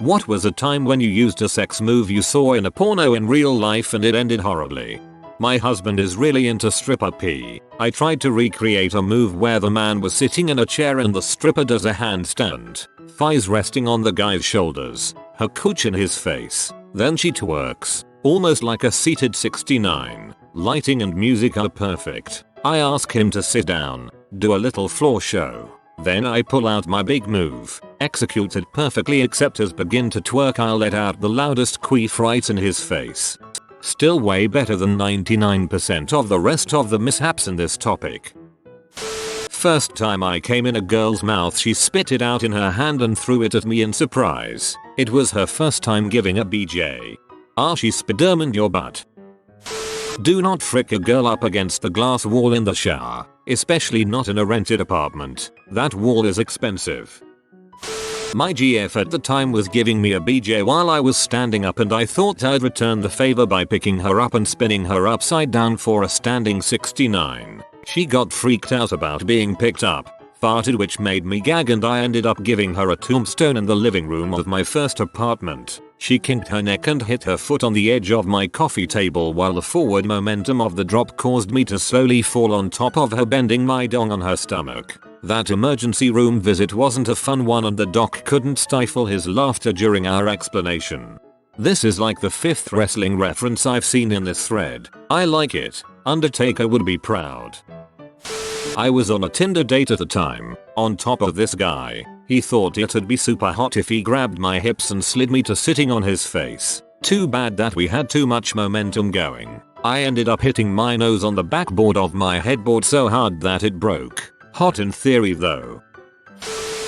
What was a time when you used a sex move you saw in a porno in real life and it ended horribly? My husband is really into stripper pee. I tried to recreate a move where the man was sitting in a chair and the stripper does a handstand, thighs resting on the guy's shoulders, her cooch in his face. Then she twerks, almost like a seated 69. Lighting and music are perfect. I ask him to sit down, do a little floor show. Then I pull out my big move, execute it perfectly except as begin to twerk I'll let out the loudest queef right in his face. Still way better than 99% of the rest of the mishaps in this topic. First time I came in a girl's mouth, she spit it out in her hand and threw it at me in surprise. It was her first time giving a BJ. She spiderm in your butt. Do not frick a girl up against the glass wall in the shower, especially not in a rented apartment. That wall is expensive. My GF at the time was giving me a BJ while I was standing up and I thought I'd return the favor by picking her up and spinning her upside down for a standing 69. She got freaked out about being picked up, farted which made me gag and I ended up giving her a tombstone in the living room of my first apartment. She kinked her neck and hit her foot on the edge of my coffee table while the forward momentum of the drop caused me to slowly fall on top of her, bending my dong on her stomach. That emergency room visit wasn't a fun one and the doc couldn't stifle his laughter during our explanation. This is like the 5th wrestling reference I've seen in this thread. I like it. Undertaker would be proud. I was on a Tinder date at the time. On top of this guy, he thought it'd be super hot if he grabbed my hips and slid me to sitting on his face. Too bad that we had too much momentum going. I ended up hitting my nose on the backboard of my headboard so hard that it broke. Hot in theory though.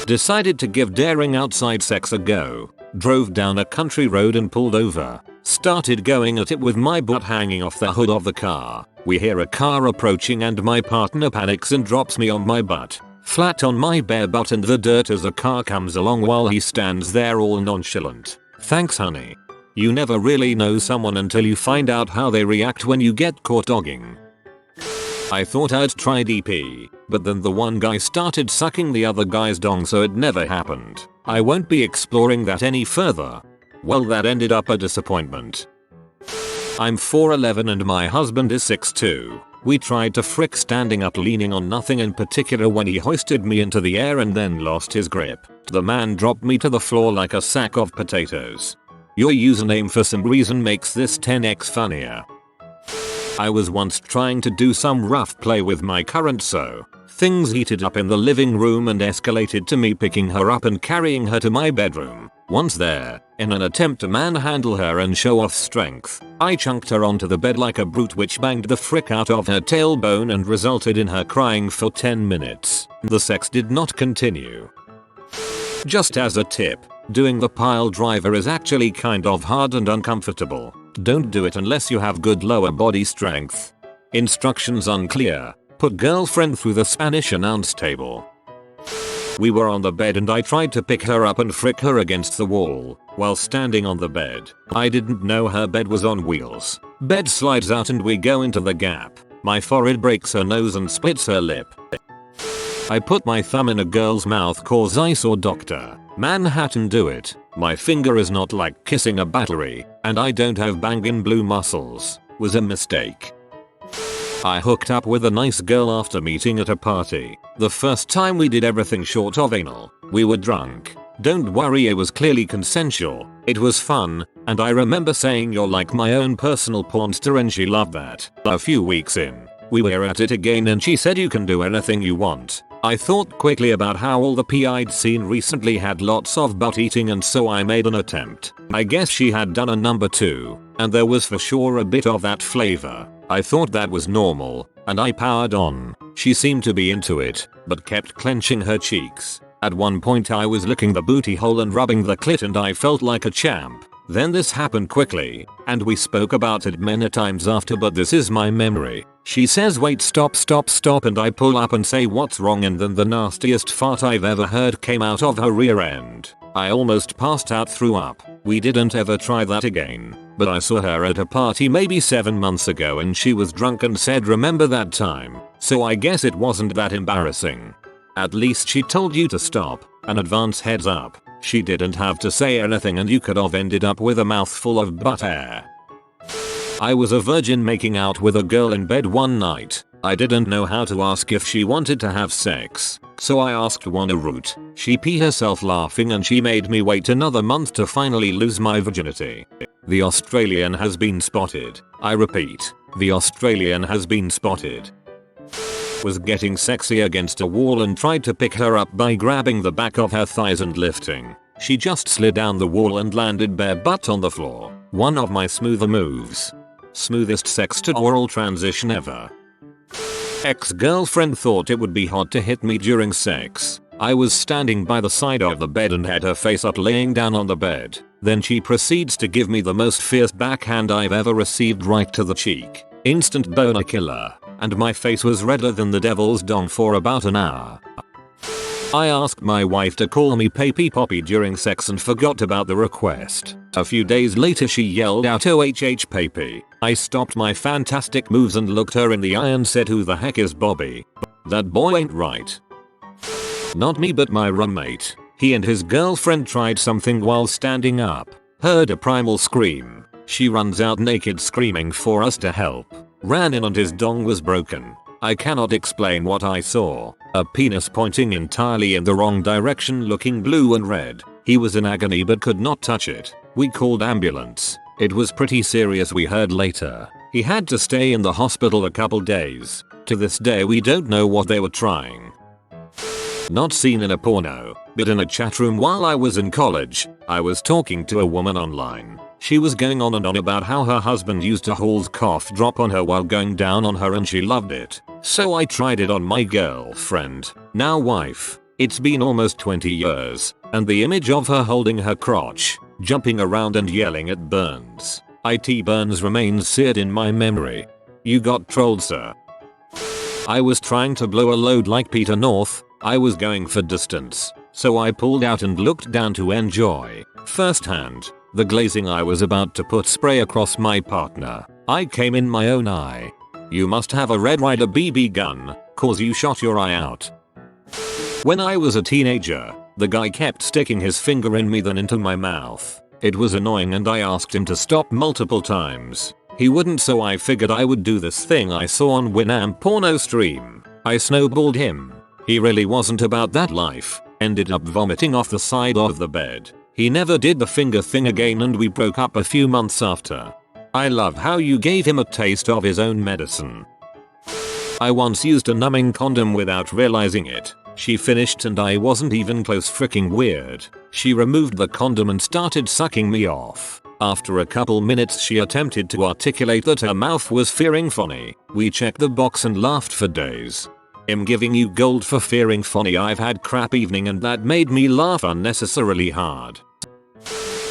Decided to give daring outside sex a go. Drove down a country road and pulled over. Started going at it with my butt hanging off the hood of the car. We hear a car approaching and my partner panics and drops me on my butt. Flat on my bare butt in the dirt as a car comes along while he stands there all nonchalant. Thanks honey. You never really know someone until you find out how they react when you get caught dogging. I thought I'd try DP, but then the one guy started sucking the other guy's dong so it never happened. I won't be exploring that any further. Well, that ended up a disappointment. I'm 4'11" and my husband is 6'2". We tried to frick standing up leaning on nothing in particular when he hoisted me into the air and then lost his grip. The man dropped me to the floor like a sack of potatoes. Your username for some reason makes this 10x funnier. I was once trying to do some rough play with my current so things heated up in the living room and escalated to me picking her up and carrying her to my bedroom. Once there, in an attempt to manhandle her and show off strength, I chunked her onto the bed like a brute which banged the frick out of her tailbone and resulted in her crying for 10 minutes. The sex did not continue. Just as a tip, doing the Piledriver is actually kind of hard and uncomfortable. Don't do it unless you have good lower body strength. Instructions unclear. Put girlfriend through the Spanish announce table. We were on the bed and I tried to pick her up and frick her against the wall while standing on the bed. I didn't know her bed was on wheels. Bed slides out and we go into the gap. My forehead breaks her nose and splits her lip. I put my thumb in a girl's mouth cause I saw Dr. Manhattan do it. My finger is not like kissing a battery, and I don't have bangin' blue muscles. Was a mistake. I hooked up with a nice girl after meeting at a party. The first time we did everything short of anal. We were drunk. Don't worry, it was clearly consensual. It was fun, and I remember saying you're like my own personal pornster and she loved that. A few weeks in, we were at it again and she said you can do anything you want. I thought quickly about how all the pee I'd seen recently had lots of butt eating and so I made an attempt. I guess she had done a number 2, and there was for sure a bit of that flavor. I thought that was normal, and I powered on. She seemed to be into it, but kept clenching her cheeks. At one point I was licking the booty hole and rubbing the clit and I felt like a champ. Then this happened quickly, and we spoke about it many times after, but this is my memory. She says wait, stop and I pull up and say what's wrong, and then the nastiest fart I've ever heard came out of her rear end. I almost passed out, threw up. We didn't ever try that again, but I saw her at a party maybe 7 months ago and she was drunk and said remember that time, so I guess it wasn't that embarrassing. At least she told you to stop, an advance heads up. She didn't have to say anything and you could have ended up with a mouthful of butt air. I was a virgin making out with a girl in bed one night. I didn't know how to ask if she wanted to have sex, so I asked one route. She pee herself laughing and she made me wait another month to finally lose my virginity. The Australian has been spotted. I repeat, the Australian has been spotted. Was getting sexy against a wall and tried to pick her up by grabbing the back of her thighs and lifting. She just slid down the wall and landed bare butt on the floor. One of my smoother moves. Smoothest sex to oral transition ever. Ex-girlfriend thought it would be hot to hit me during sex. I was standing by the side of the bed and had her face up laying down on the bed. Then she proceeds to give me the most fierce backhand I've ever received right to the cheek. Instant boner killer. And my face was redder than the devil's dong for about an hour. I asked my wife to call me Papy Poppy during sex and forgot about the request. A few days later she yelled out OHH Papy. I stopped my fantastic moves and looked her in the eye and said, who the heck is Bobby? That boy ain't right. Not me but my roommate. He and his girlfriend tried something while standing up. Heard a primal scream. She runs out naked screaming for us to help. Ran in and his dong was broken. I cannot explain what I saw. A penis pointing entirely in the wrong direction looking blue and red. He was in agony but could not touch it. We called ambulance. It was pretty serious we heard later. He had to stay in the hospital a couple days. To this day we don't know what they were trying. Not seen in a porno, but in a chat room while I was in college. I was talking to a woman online. She was going on and on about how her husband used to hold cough drop on her while going down on her and she loved it. So I tried it on my girlfriend, now wife. It's been almost 20 years, and the image of her holding her crotch, jumping around and yelling at burns. It burns remains seared in my memory. You got trolled, sir. I was trying to blow a load like Peter North. I was going for distance, so I pulled out and looked down to enjoy, firsthand, the glazing. I was about to put spray across my partner. I came in my own eye. You must have a Red Ryder BB gun, cause you shot your eye out. When I was a teenager, the guy kept sticking his finger in me then into my mouth. It was annoying and I asked him to stop multiple times. He wouldn't, so I figured I would do this thing I saw on Winamp porno stream. I snowballed him. He really wasn't about that life. Ended up vomiting off the side of the bed. He never did the finger thing again and we broke up a few months after. I love how you gave him a taste of his own medicine. I once used a numbing condom without realizing it. She finished and I wasn't even close. Freaking weird. She removed the condom and started sucking me off. After a couple minutes she attempted to articulate that her mouth was fearing funny. We checked the box and laughed for days. I'm giving you gold for fearing funny. I've had crap evening and that made me laugh unnecessarily hard.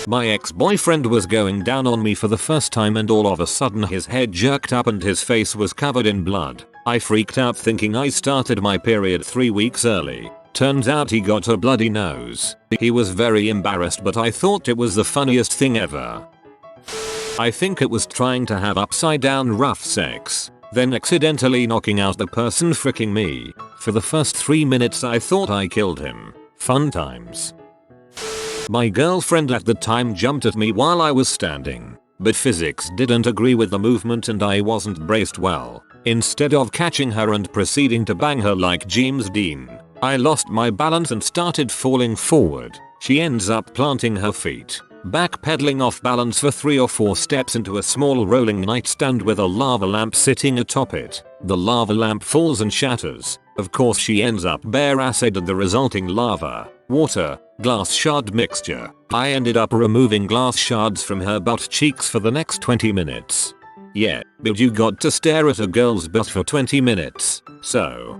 My ex-boyfriend was going down on me for the first time and all of a sudden his head jerked up and his face was covered in blood. I freaked out thinking I started my period 3 weeks early. Turns out he got a bloody nose. He was very embarrassed but I thought it was the funniest thing ever. I think it was trying to have upside down rough sex, then accidentally knocking out the person fricking me. For the first 3 minutes I thought I killed him. Fun times. My girlfriend at the time jumped at me while I was standing, but physics didn't agree with the movement and I wasn't braced well. Instead of catching her and proceeding to bang her like James Dean, I lost my balance and started falling forward. She ends up planting her feet, backpedaling off balance for 3 or 4 steps into a small rolling nightstand with a lava lamp sitting atop it. The lava lamp falls and shatters. Of course she ends up bare-assed and the resulting lava, water, glass shard mixture. I ended up removing glass shards from her butt cheeks for the next 20 minutes. Yeah, but you got to stare at a girl's butt for 20 minutes, so.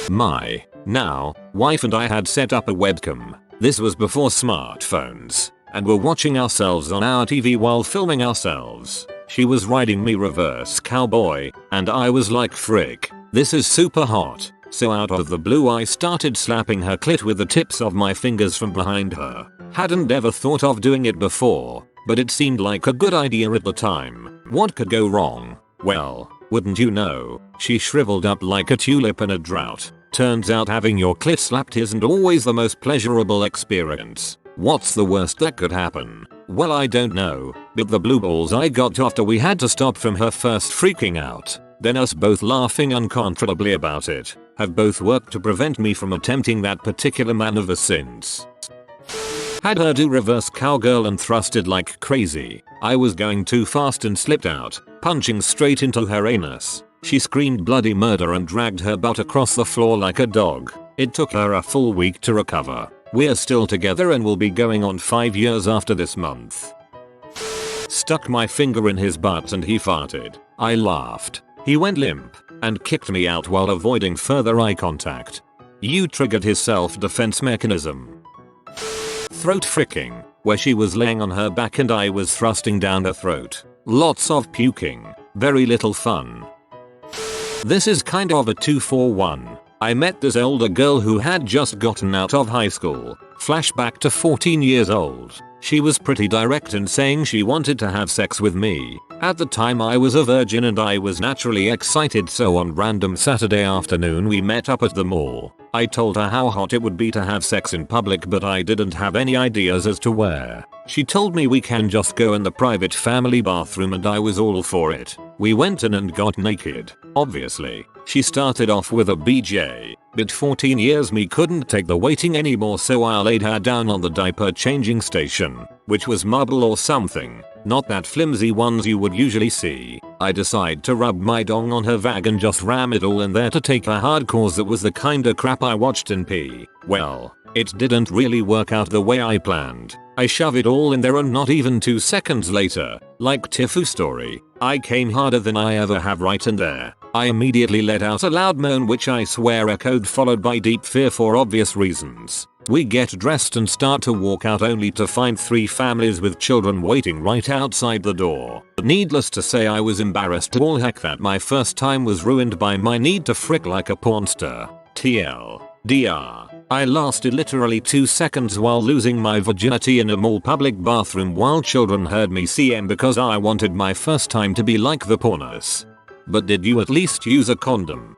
My now wife and I had set up a webcam. This was before smartphones, and were watching ourselves on our TV while filming ourselves. She was riding me reverse cowboy, and I was like, frick, this is super hot. So out of the blue I started slapping her clit with the tips of my fingers from behind her. Hadn't ever thought of doing it before, but it seemed like a good idea at the time. What could go wrong? Well, wouldn't you know, she shriveled up like a tulip in a drought. Turns out having your clit slapped isn't always the most pleasurable experience. What's the worst that could happen? Well, I don't know, but the blue balls I got after we had to stop from her first freaking out, then us both laughing uncontrollably about it, have both worked to prevent me from attempting that particular maneuver since. Had her do reverse cowgirl and thrusted like crazy. I was going too fast and slipped out, punching straight into her anus. She screamed bloody murder and dragged her butt across the floor like a dog. It took her a full week to recover. We're still together and will be going on 5 years after this month. Stuck my finger in his butt and he farted. I laughed. He went limp and kicked me out while avoiding further eye contact. You triggered his self-defense mechanism. Throat fricking, where she was laying on her back and I was thrusting down her throat. Lots of puking. Very little fun. This is kind of a 2-for-1. I met this older girl who had just gotten out of high school. Flashback to 14 years old. She was pretty direct in saying she wanted to have sex with me. At the time I was a virgin and I was naturally excited, so on random Saturday afternoon we met up at the mall. I told her how hot it would be to have sex in public, but I didn't have any ideas as to where. She told me we can just go in the private family bathroom and I was all for it. We went in and got naked. Obviously, she started off with a BJ, but 14 years me couldn't take the waiting anymore, so I laid her down on the diaper changing station, which was marble or something, not that flimsy ones you would usually see. I decide to rub my dong on her vag and just ram it all in there to take her hardcores. That was the kinda crap I watched in P. Well, it didn't really work out the way I planned. I shove it all in there and not even 2 seconds later, like Tifu story, I came harder than I ever have right in there. I immediately let out a loud moan which I swear echoed, followed by deep fear for obvious reasons. We get dressed and start to walk out only to find 3 families with children waiting right outside the door. Needless to say, I was embarrassed to all heck that my first time was ruined by my need to frick like a pornster. TLDR. I lasted literally 2 seconds while losing my virginity in a mall public bathroom while children heard me CM because I wanted my first time to be like the pornos. But did you at least use a condom?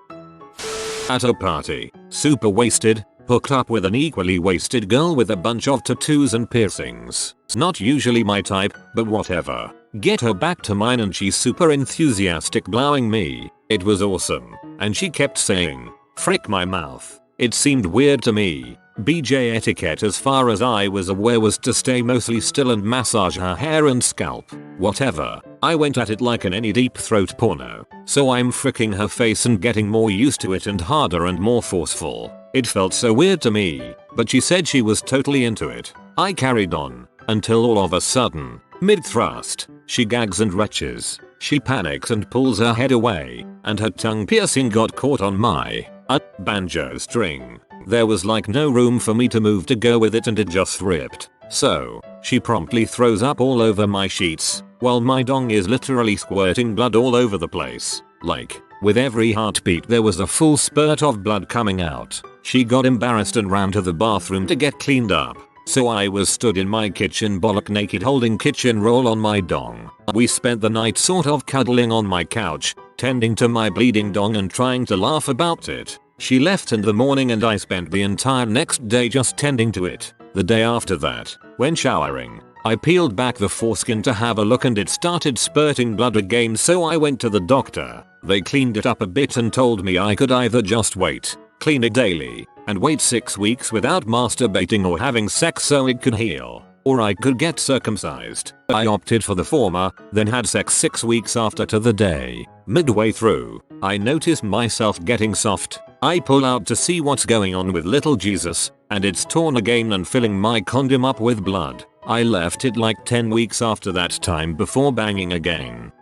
At a party, super wasted, hooked up with an equally wasted girl with a bunch of tattoos and piercings. Not usually my type, but whatever. Get her back to mine and she's super enthusiastic blowing me. It was awesome. And she kept saying, "Frick my mouth." It seemed weird to me. BJ etiquette as far as I was aware was to stay mostly still and massage her hair and scalp. Whatever. I went at it like in any deep throat porno. So I'm fricking her face and getting more used to it and harder and more forceful. It felt so weird to me, but she said she was totally into it. I carried on, until all of a sudden, mid-thrust, she gags and retches. She panics and pulls her head away, and her tongue piercing got caught on my banjo string. There was like no room for me to move to go with it and it just ripped. So, she promptly throws up all over my sheets, while my dong is literally squirting blood all over the place. Like, with every heartbeat there was a full spurt of blood coming out. She got embarrassed and ran to the bathroom to get cleaned up. So I was stood in my kitchen bollock naked holding kitchen roll on my dong. We spent the night sort of cuddling on my couch, tending to my bleeding dong and trying to laugh about it. She left in the morning and I spent the entire next day just tending to it. The day after that, when showering, I peeled back the foreskin to have a look and it started spurting blood again, so I went to the doctor. They cleaned it up a bit and told me I could either just wait, clean it daily, and wait 6 weeks without masturbating or having sex so it could heal, or I could get circumcised. I opted for the former, then had sex 6 weeks after to the day. Midway through, I noticed myself getting soft. I pull out to see what's going on with little Jesus, and it's torn again and filling my condom up with blood. I left it like 10 weeks after that time before banging again.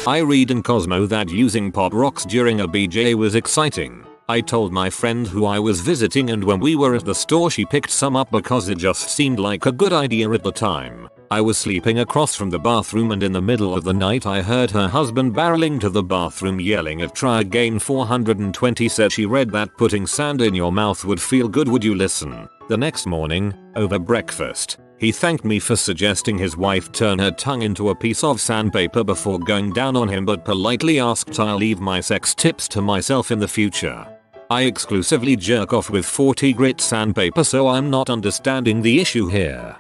I read in Cosmo that using pop rocks during a BJ was exciting. I told my friend who I was visiting, and when we were at the store she picked some up because it just seemed like a good idea at the time. I was sleeping across from the bathroom and in the middle of the night I heard her husband barreling to the bathroom yelling at try again 420. Said she read that putting sand in your mouth would feel good, would you listen? The next morning, over breakfast, he thanked me for suggesting his wife turn her tongue into a piece of sandpaper before going down on him, but politely asked I'll leave my sex tips to myself in the future. I exclusively jerk off with 40 grit sandpaper, so I'm not understanding the issue here.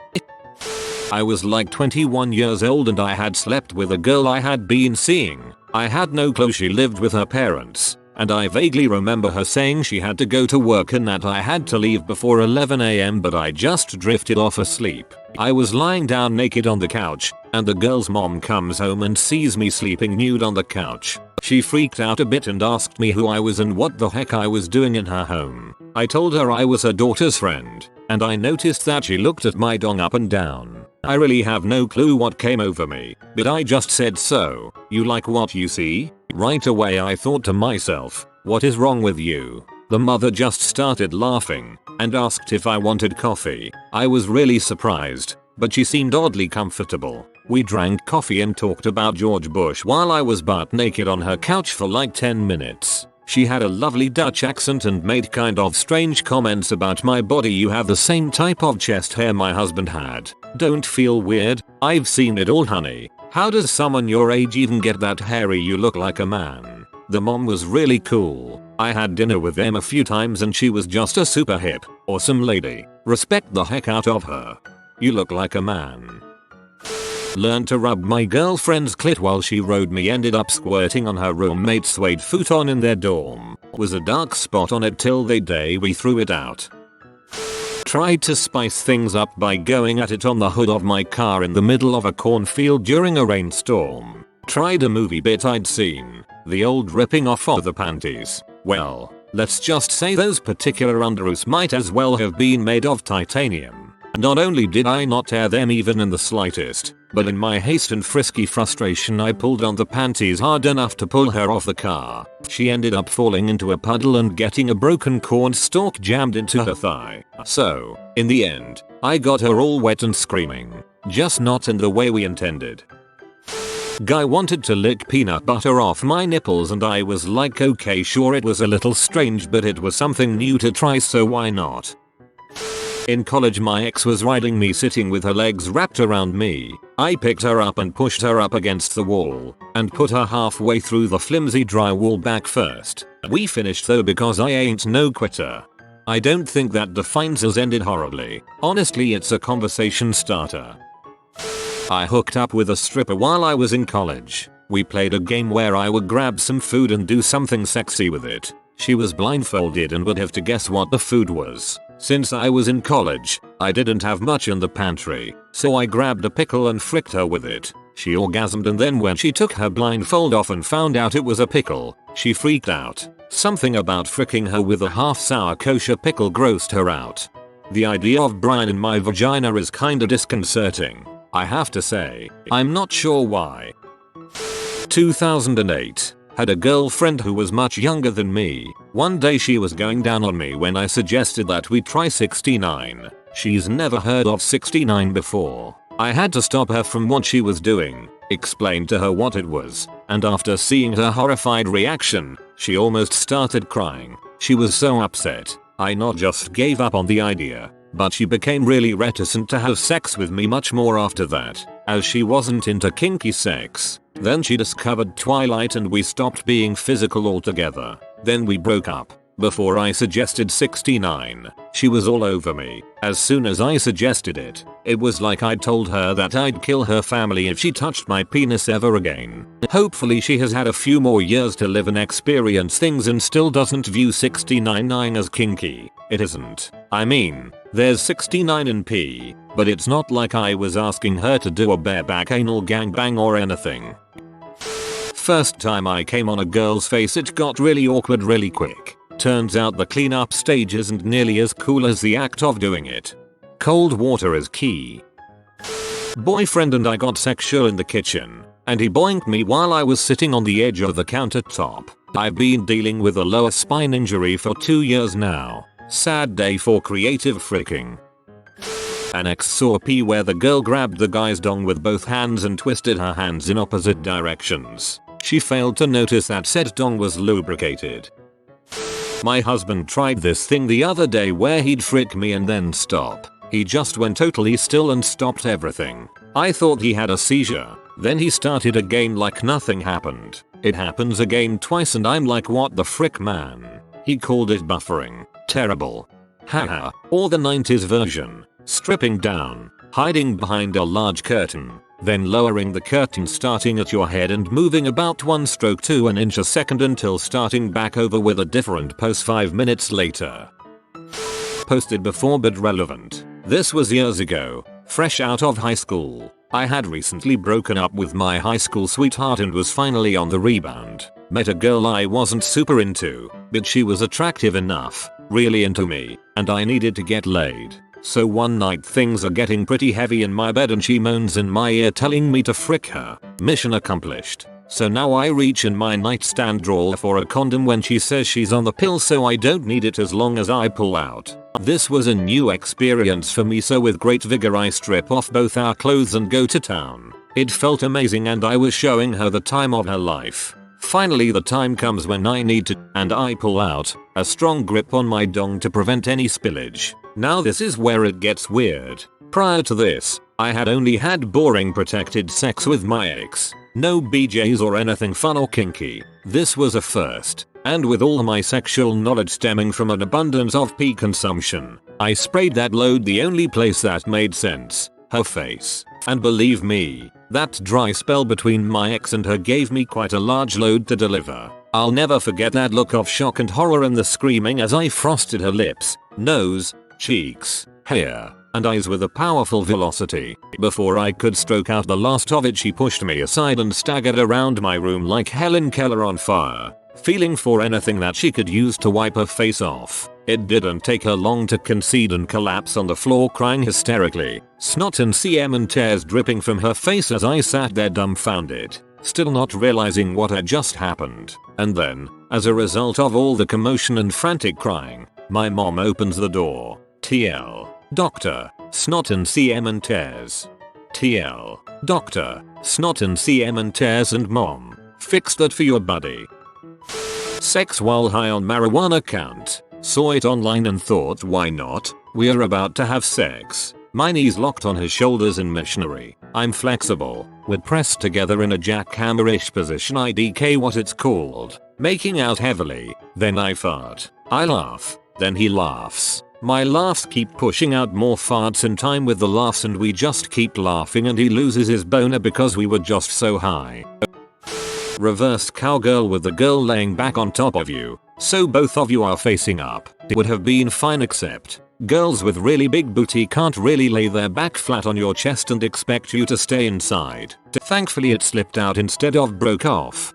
I was like 21 years old and I had slept with a girl I had been seeing. I had no clue she lived with her parents, and I vaguely remember her saying she had to go to work and that I had to leave before 11 AM, but I just drifted off asleep. I was lying down naked on the couch, and the girl's mom comes home and sees me sleeping nude on the couch. She freaked out a bit and asked me who I was and what the heck I was doing in her home. I told her I was her daughter's friend, and I noticed that she looked at my dong up and down. I really have no clue what came over me, but I just said, "So, you like what you see?" Right away I thought to myself, what is wrong with you? The mother just started laughing and asked if I wanted coffee. I was really surprised, but she seemed oddly comfortable. We drank coffee and talked about George Bush while I was butt naked on her couch for like 10 minutes. She had a lovely Dutch accent and made kind of strange comments about my body. "You have the same type of chest hair my husband had. Don't feel weird. I've seen it all, honey. How does someone your age even get that hairy? You look like a man." The mom was really cool. I had dinner with them a few times and she was just a super hip, awesome lady. Respect the heck out of her. You look like a man. Learned to rub my girlfriend's clit while she rode me. Ended up squirting on her roommate's suede futon in their dorm. Was a dark spot on it till the day we threw it out. Tried to spice things up by going at it on the hood of my car in the middle of a cornfield during a rainstorm. Tried a movie bit I'd seen, the old ripping off of the panties. Well, let's just say those particular underoos might as well have been made of titanium. Not only did I not tear them even in the slightest, but in my haste and frisky frustration I pulled on the panties hard enough to pull her off the car. She ended up falling into a puddle and getting a broken corn stalk jammed into her thigh. So, in the end, I got her all wet and screaming. Just not in the way we intended. Guy wanted to lick peanut butter off my nipples and I was like, okay, sure, it was a little strange, but it was something new to try, so why not? In college my ex was riding me sitting with her legs wrapped around me. I picked her up and pushed her up against the wall and put her halfway through the flimsy drywall back first. We finished though because I ain't no quitter. I don't think that defines us. Ended horribly. Honestly, it's a conversation starter. I hooked up with a stripper while I was in college. We played a game where I would grab some food and do something sexy with it. She was blindfolded and would have to guess what the food was. Since I was in college, I didn't have much in the pantry, so I grabbed a pickle and fricked her with it. She orgasmed, and then when she took her blindfold off and found out it was a pickle, she freaked out. Something about fricking her with a half-sour kosher pickle grossed her out. The idea of brine in my vagina is kinda disconcerting, I have to say. I'm not sure why. 2008. Had a girlfriend who was much younger than me. One day she was going down on me when I suggested that we try 69. She's never heard of 69 before. I had to stop her from what she was doing, explained to her what it was, and after seeing her horrified reaction, she almost started crying. She was so upset. I not just gave up on the idea, but she became really reticent to have sex with me much more after that, as she wasn't into kinky sex. Then she discovered Twilight and we stopped being physical altogether. Then we broke up. Before I suggested 69, she was all over me. As soon as I suggested it, it was like I'd told her that I'd kill her family if she touched my penis ever again. Hopefully she has had a few more years to live and experience things and still doesn't view 69 as kinky. It isn't. I mean, there's 69 in P, but it's not like I was asking her to do a bareback anal gangbang or anything. First time I came on a girl's face, it got really awkward really quick. Turns out the cleanup stage isn't nearly as cool as the act of doing it. Cold water is key. Boyfriend and I got sexual in the kitchen, and he boinked me while I was sitting on the edge of the countertop. I've been dealing with a lower spine injury for 2 years now. Sad day for creative freaking. An ex saw P where the girl grabbed the guy's dong with both hands and twisted her hands in opposite directions. She failed to notice that said dong was lubricated. My husband tried this thing the other day where he'd frick me and then stop. He just went totally still and stopped everything. I thought he had a seizure. Then he started again like nothing happened. It happens again twice and I'm like, what the frick, man? He called it buffering. Terrible. Haha. Or the 90s version. Stripping down, hiding behind a large curtain, then lowering the curtain starting at your head and moving about 1 stroke to an inch a second until starting back over with a different pose 5 minutes later. Posted before but relevant. This was years ago, fresh out of high school. I had recently broken up with my high school sweetheart and was finally on the rebound. Met a girl I wasn't super into, but she was attractive enough, really into me, and I needed to get laid. So one night things are getting pretty heavy in my bed and she moans in my ear telling me to frick her. Mission accomplished. So now I reach in my nightstand drawer for a condom when she says she's on the pill so I don't need it as long as I pull out. This was a new experience for me, so with great vigor I strip off both our clothes and go to town. It felt amazing and I was showing her the time of her life. Finally the time comes when I need to, and I pull out, a strong grip on my dong to prevent any spillage. Now this is where it gets weird. Prior to this, I had only had boring protected sex with my ex. No BJs or anything fun or kinky. This was a first. And with all my sexual knowledge stemming from an abundance of pee consumption, I sprayed that load the only place that made sense. Her face. And believe me, that dry spell between my ex and her gave me quite a large load to deliver. I'll never forget that look of shock and horror and the screaming as I frosted her lips, nose, cheeks, hair, and eyes with a powerful velocity. Before I could stroke out the last of it, she pushed me aside and staggered around my room like Helen Keller on fire, feeling for anything that she could use to wipe her face off. It didn't take her long to concede and collapse on the floor crying hysterically, snot and semen tears dripping from her face as I sat there dumbfounded, still not realizing what had just happened. And then, as a result of all the commotion and frantic crying, my mom opens the door. TL. Doctor. Snot and semen tears. TL. Doctor. Snot and semen tears and mom. Fix that for your buddy. Sex while high on marijuana count. Saw it online and thought why not? We're about to have sex. My knees locked on his shoulders in missionary. I'm flexible. We're pressed together in a jackhammer-ish position, IDK what it's called. Making out heavily. Then I fart. I laugh. Then he laughs. My laughs keep pushing out more farts in time with the laughs and we just keep laughing and he loses his boner because we were just so high. Reversed cowgirl with the girl laying back on top of you, so both of you are facing up. It would have been fine except girls with really big booty can't really lay their back flat on your chest and expect you to stay inside. Thankfully it slipped out instead of broke off.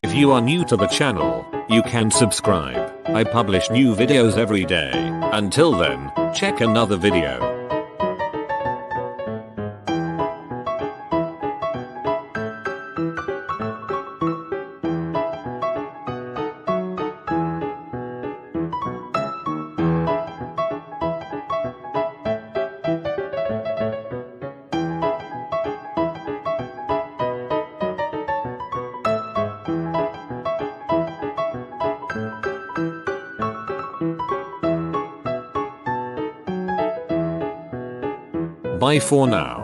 If you are new to the channel, you can subscribe. I publish new videos every day. Until then, check another video. Bye for now.